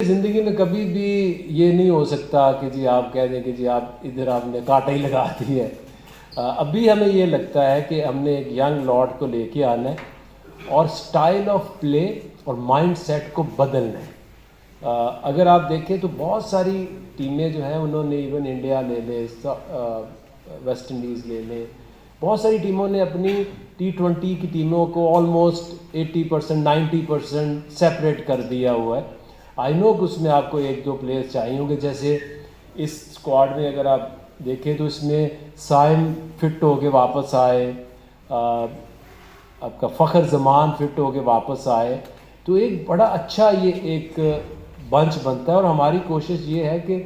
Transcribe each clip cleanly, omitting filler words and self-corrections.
ज़िंदगी में कभी भी ये नहीं हो सकता कि जी आप कह दें कि जी आप इधर आपने कांटा ही लगा दी है। अभी हमें ये लगता है कि हमने एक यंग लॉर्ड को लेके आना है और स्टाइल ऑफ प्ले और माइंड सेट को बदलना है। अगर आप देखें तो बहुत सारी टीमें जो हैं उन्होंने, इवन इंडिया ले ले, वेस्ट इंडीज़ ले ले, बहुत सारी टीमों ने अपनी T20 की टीमों को ऑलमोस्ट 80% 90% सेपरेट कर दिया हुआ है। आई नो कि उसमें आपको एक दो प्लेयर्स चाहिए होंगे, जैसे इस स्क्वाड में अगर आप देखें तो इसमें साइम फिट होके वापस आए, आपका फ़खर ज़मान फिट होके वापस आए, तो एक बड़ा अच्छा ये एक बंच बनता है। और हमारी कोशिश ये है कि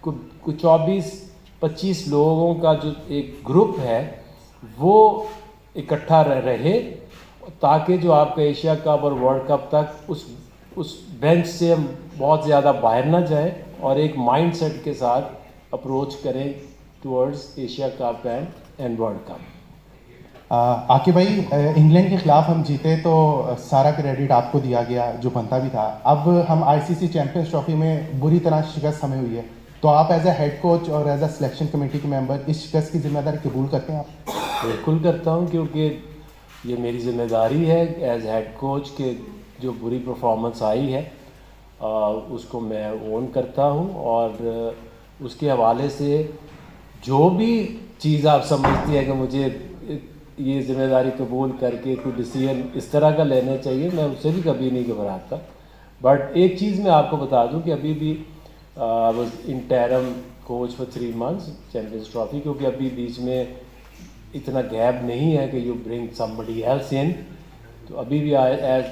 कुछ 24-25 लोगों का जो एक ग्रुप है वो इकट्ठा रहे, ताकि जो आपका एशिया कप और वर्ल्ड कप तक उस बेंच से हम बहुत ज़्यादा बाहर ना जाएं और एक माइंड सेट के साथ अप्रोच करें towards Asia cup and world cup. Aqib भाई, इंग्लैंड के ख़िलाफ़ हम जीते तो सारा क्रेडिट आपको दिया गया जो बनता भी था। अब हम आईसीसी चैंपियंस ट्रॉफी में बुरी तरह शिकस्त हमें हुई है, तो आप एज ए हेड कोच और एज ए सिलेक्शन कमेटी के मेंबर इस शिकस्त की जिम्मेदारी कबूल करते हैं आप? बिल्कुल करता हूँ, क्योंकि ये मेरी ज़िम्मेदारी है एज हेड कोच के जो बुरी परफॉर्मेंस आई है उसको मैं ओन करता हूँ, और उसके हवाले से जो भी चीज़ आप समझती है कि मुझे ये ज़िम्मेदारी कबूल करके कोई डिसीजन इस तरह का लेना चाहिए, मैं उससे भी कभी नहीं घबराता। बट एक चीज़ मैं आपको बता दूं कि अभी भी was interim coach for 3 months champions trophy, क्योंकि अभी बीच में इतना गैप नहीं है कि you bring somebody else in. तो अभी भी एज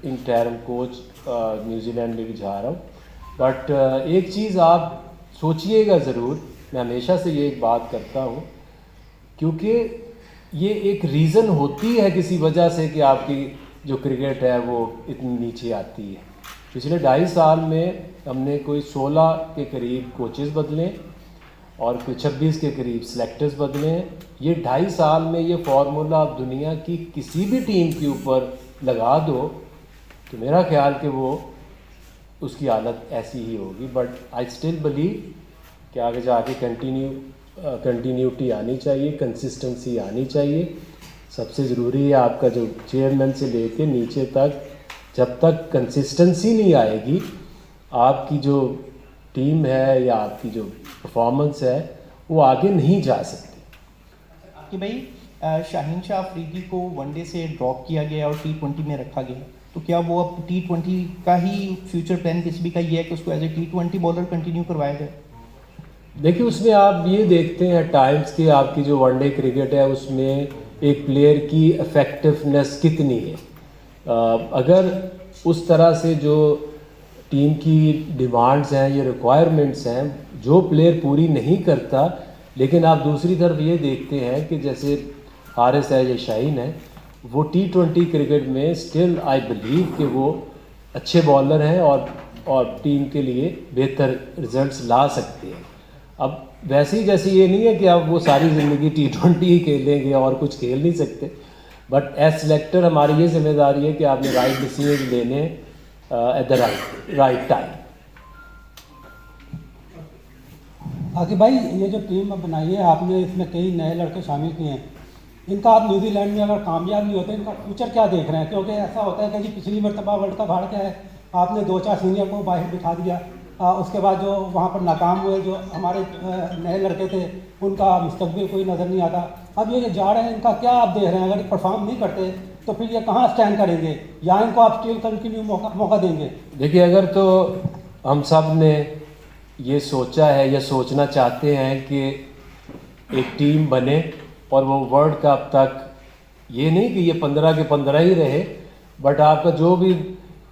इंटरिम कोच न्यूजीलैंड में भी जा रहा हूँ। बट एक चीज़ आप सोचिएगा ज़रूर, मैं हमेशा से ये एक बात करता हूँ, क्योंकि ये एक रीज़न होती है किसी वजह से कि आपकी जो क्रिकेट है वो इतनी नीचे आती है। पिछले 2.5 साल में हमने कोई 16 के करीब कोचेज़ बदले और कोई 26 के करीब सेलेक्टर्स बदले हैं। ये 2.5 साल में ये फार्मूला आप दुनिया की किसी भी टीम के ऊपर लगा दो तो मेरा ख्याल कि वो उसकी हालत ऐसी ही होगी। बट आई स्टिल बिलीव कि आगे जाके कंटिन्यूटी आनी चाहिए, कंसिस्टेंसी आनी चाहिए। सबसे ज़रूरी है आपका जो चेयरमैन से लेके नीचे तक, जब तक कंसिस्टेंसी नहीं आएगी आपकी जो टीम है या आपकी जो परफॉर्मेंस है वो आगे नहीं जा सकती। कि भाई शाहीन शाह अफरीदी को वनडे से ड्रॉप किया गया और T20 में रखा गया, तो क्या वो अब T20 का ही फ्यूचर प्लान किसी भी का ये है कि उसको as a T20 bowler continue करवाया जाए? देखिए, उसमें आप ये देखते हैं टाइम्स की आपकी जो वनडे क्रिकेट है उसमें एक प्लेयर की इफ़ेक्टिवनेस कितनी है। अगर उस तरह से जो टीम की डिमांड्स हैं, ये रिक्वायरमेंट्स हैं, जो प्लेयर पूरी नहीं करता, लेकिन आप दूसरी तरफ ये देखते हैं कि जैसे हारिस है या शाहीन है, वो T20 क्रिकेट में स्टिल आई बिलीव कि वो अच्छे बॉलर हैं और टीम के लिए बेहतर रिजल्ट्स ला सकते हैं। अब वैसे ही जैसे ये नहीं है कि आप वो सारी ज़िंदगी T20 ही खेलेंगे और कुछ खेल नहीं सकते, बट एज सिलेक्टर हमारी ये जिम्मेदारी है कि आपने राइट डिसीजन लेने एट द राइट टाइम। आगे भाई, ये जो टीम बनाई है आपने, इसमें कई नए लड़के शामिल किए हैं, इनका आप न्यूजीलैंड में अगर कामयाब नहीं होते इनका फ्यूचर क्या देख रहे हैं? क्योंकि ऐसा होता है कि जी पिछली मरतबा वर्ल्ड कप हार गया है, आपने 2-4 सीनियर को बाहर बिठा दिया, उसके बाद जो वहाँ पर नाकाम हुए जो हमारे नए लड़के थे उनका मुस्तकबिल कोई नज़र नहीं आता। अब ये जा रहे हैं, इनका क्या आप देख रहे हैं? अगर परफॉर्म नहीं करते तो फिर ये कहाँ स्टैंड करेंगे, या इनको आप स्टिल कंटिन्यू मौका देंगे? देखिए, अगर तो हम सब ने ये सोचा है या सोचना चाहते हैं कि एक टीम बने और वो वर्ल्ड कप तक, ये नहीं कि ये 15 के 15 ही रहे, बट आपका जो भी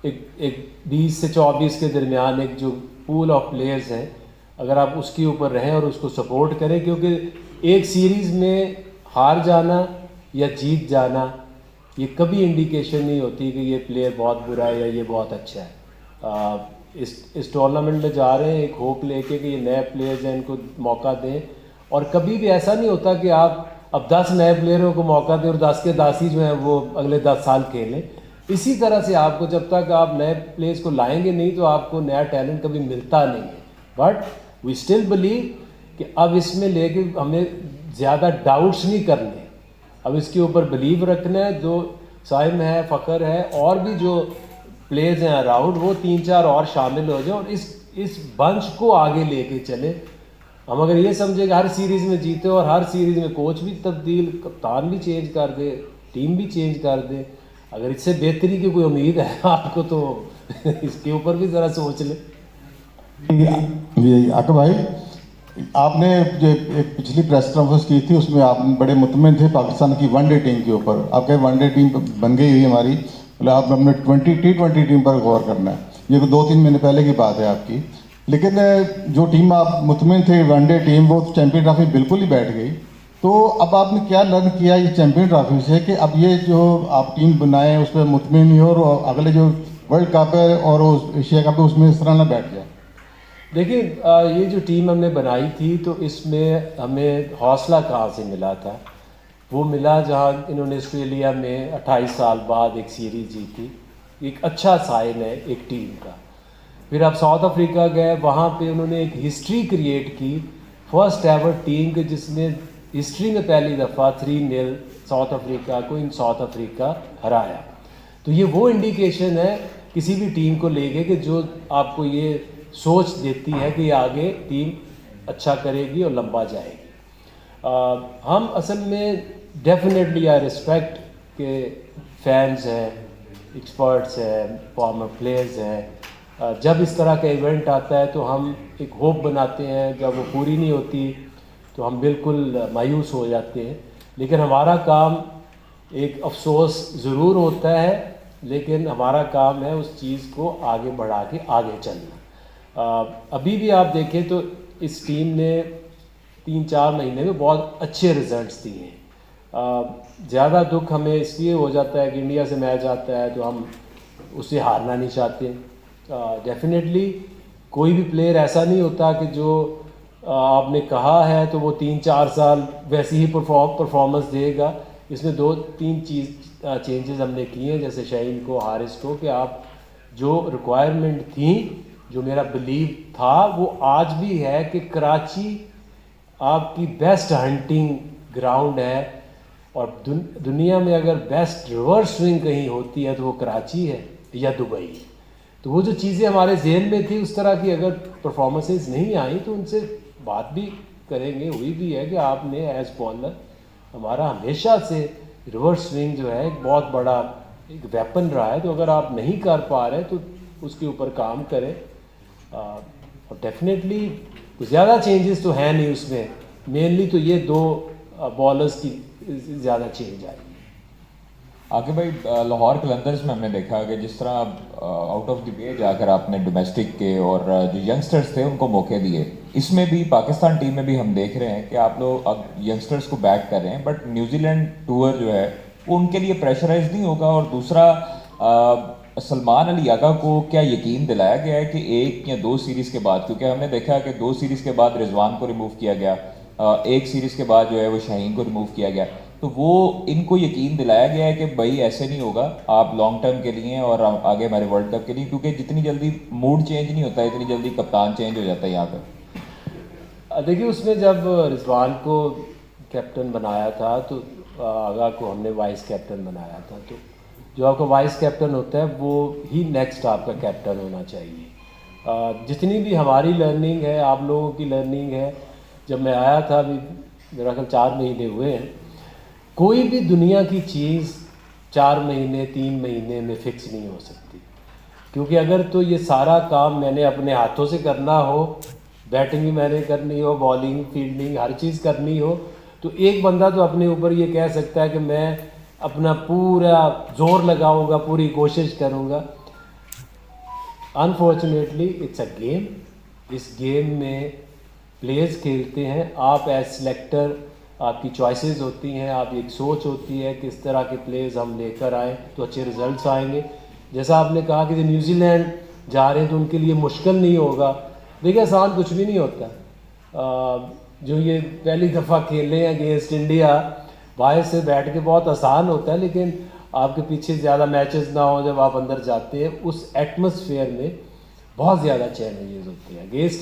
एक 20 से 24 के दरमियान एक जो पूल ऑफ प्लेयर्स हैं, अगर आप उसके ऊपर रहें और उसको सपोर्ट करें, क्योंकि एक सीरीज़ में हार जाना या जीत जाना ये कभी इंडिकेशन नहीं होती कि ये प्लेयर बहुत बुरा है या ये बहुत अच्छा है। इस टूर्नामेंट में जा रहे हैं एक होप लेके कि ये नए प्लेयर्स हैं, इनको मौका दें, और कभी भी ऐसा नहीं होता कि आप अब 10 नए प्लेयरों को मौका दें और 10 के 10 ही जो हैं वो अगले 10 साल खेलें। इसी तरह से आपको जब तक आप नए प्लेयर्स को लाएंगे नहीं तो आपको नया टैलेंट कभी मिलता नहीं है। बट वी स्टिल बिलीव कि अब इसमें लेके हमें ज़्यादा डाउट्स नहीं करने, अब इसके ऊपर बिलीव रखना है। जो साइम है, फ़खर है और भी जो प्लेयर्स हैं अराउंड, वो 3-4 और शामिल हो जाए और इस बंच को आगे लेके चले। हम अगर ये समझे कि हर सीरीज़ में जीते और हर सीरीज़ में कोच भी तब्दील, कप्तान भी चेंज कर दे, टीम भी चेंज कर दे, अगर इससे बेहतरी की कोई उम्मीद है आपको तो इसके ऊपर भी ज़रा सोच ले। आका भाई, आपने जो एक पिछली प्रेस कॉन्फ्रेंस की थी उसमें आप बड़े मुतमिन थे पाकिस्तान की वनडे टीम के ऊपर। आपके वनडे टीम बन गई हुई हमारी, मतलब आप अपने T20 टीम पर गौर करना है। ये 2-3 महीने पहले की बात है आपकी। लेकिन जो टीम आप मुतमिन थे वनडे टीम, वो चैम्पियन ट्रॉफी बिल्कुल ही बैठ गई। तो अब आपने क्या लर्न किया ये चैम्पियन ट्रॉफी से कि अब ये जो आप टीम बनाए उस पर मुतमिन ही हो और अगले जो वर्ल्ड कप है और एशिया कप है उसमें इस तरह ना बैठ जाए? देखिए, ये जो टीम हमने बनाई थी तो इसमें हमें हौसला कहाँ से मिला था? वो मिला जहाँ इन्होंने ऑस्ट्रेलिया में 28 साल बाद एक सीरीज़ जीती। एक अच्छा साइन है एक टीम का। फिर आप साउथ अफ्रीका गए, वहाँ पे उन्होंने एक हिस्ट्री क्रिएट की, फर्स्ट एवर टीम के जिसने हिस्ट्री में पहली दफ़ा 3-0 साउथ अफ्रीका को इन साउथ अफ्रीका हराया। तो ये वो इंडिकेशन है किसी भी टीम को लेके कि जो आपको ये सोच देती है कि आगे टीम अच्छा करेगी और लंबा जाएगी। हम असल में डेफिनेटली आई रिस्पेक्ट के फैंस हैं, एक्सपर्ट्स हैं, फॉर्मर प्लेयर्स हैं। जब इस तरह का इवेंट आता है तो हम एक होप बनाते हैं, जब वो पूरी नहीं होती तो हम बिल्कुल मायूस हो जाते हैं। लेकिन हमारा काम, एक अफसोस ज़रूर होता है, लेकिन हमारा काम है उस चीज़ को आगे बढ़ा के आगे चलना। अभी भी आप देखें तो इस टीम ने 3-4 महीने में बहुत अच्छे रिजल्ट्स दिए हैं। ज़्यादा दुख हमें इसलिए हो जाता है कि इंडिया से मैच आता है तो हम उससे हारना नहीं चाहते। डेफिनेटली कोई भी प्लेयर ऐसा नहीं होता कि जो आपने कहा है तो वो 3-4 साल वैसी ही परफॉर्मेंस देगा। इसमें 2-3 चेंजेस हमने किए हैं, जैसे शाहीन को, हारिस को, कि आप जो रिक्वायरमेंट थी, जो मेरा बिलीव था वो आज भी है कि कराची आपकी बेस्ट हंटिंग ग्राउंड है और दुनिया में अगर बेस्ट रिवर्स स्विंग कहीं होती है तो वो कराची है या दुबई। तो वो जो चीज़ें हमारे जहन में थी उस तरह की अगर परफॉर्मेंसेस नहीं आई तो उनसे बात भी करेंगे, हुई भी है कि आपने एज बॉलर हमारा हमेशा से रिवर्स स्विंग जो है एक बहुत बड़ा एक वेपन रहा है, तो अगर आप नहीं कर पा रहे तो उसके ऊपर काम करें। और डेफिनेटली ज़्यादा चेंजेस तो हैं नहीं उसमें, मेनली तो ये 2 बॉलर्स की ज़्यादा चेंज आई। आगे भाई, लाहौर कलंदर्स में हमने देखा कि जिस तरह आउट ऑफ द वे जाकर आपने डोमेस्टिक के और जो यंगस्टर्स थे उनको मौके दिए, इसमें भी पाकिस्तान टीम में भी हम देख रहे हैं कि आप लोग अब यंगस्टर्स को बैक कर रहे हैं, बट न्यूजीलैंड टूर जो है वो उनके लिए प्रेशराइज नहीं होगा? और दूसरा, सलमान अली आगा को क्या यकीन दिलाया गया है कि 1 या 2 सीरीज़ के बाद, क्योंकि हमने देखा कि 2 सीरीज़ के बाद रिजवान को रिमूव किया गया, 1 सीरीज़ के बाद जो है वो शाहीन को रिमूव किया गया, तो वो इनको यकीन दिलाया गया है कि भाई ऐसे नहीं होगा, आप लॉन्ग टर्म के लिए और आगे हमारे वर्ल्ड कप के लिए, क्योंकि जितनी जल्दी मूड चेंज नहीं होता इतनी जल्दी कप्तान चेंज हो जाता है यहाँ पर? देखिए, उसमें जब रिजवान को कैप्टन बनाया था तो आगा को हमने वाइस कैप्टन बनाया था। तो जो आपका वाइस कैप्टन होता है वो ही नेक्स्ट आपका कैप्टन होना चाहिए। जितनी भी हमारी लर्निंग है, आप लोगों की लर्निंग है, जब मैं आया था अभी मेरा ख्याल 4 महीने हुए हैं, कोई भी दुनिया की चीज़ 4 महीने 3 महीने में फिक्स नहीं हो सकती। क्योंकि अगर तो ये सारा काम मैंने अपने हाथों से करना हो, बैटिंग भी मैंने करनी हो, बॉलिंग, फील्डिंग, हर चीज़ करनी हो, तो एक बंदा तो अपने ऊपर ये कह सकता है कि मैं अपना पूरा जोर लगाऊंगा, पूरी कोशिश करूंगा। Unfortunately it's a game. इस गेम में प्लेयर्स खेलते हैं, आप एज सिलेक्टर आपकी चॉइसेस होती हैं, आप एक सोच होती है किस तरह के प्लेयर्स हम लेकर आएँ तो अच्छे रिजल्ट्स आएंगे। जैसा आपने कहा कि जो न्यूजीलैंड जा रहे हैं तो उनके लिए मुश्किल नहीं होगा। देखिए, आसान कुछ भी नहीं होता। जो ये पहली दफ़ा खेल रहे हैं अगेंस्ट इंडिया, बाहर से बैठ के बहुत आसान होता है, लेकिन आपके पीछे ज़्यादा मैचेस ना हो, जब आप अंदर जाते हैं उस एटमॉस्फेयर में बहुत ज़्यादा चैलेंजेस होते हैं अगेंस्ट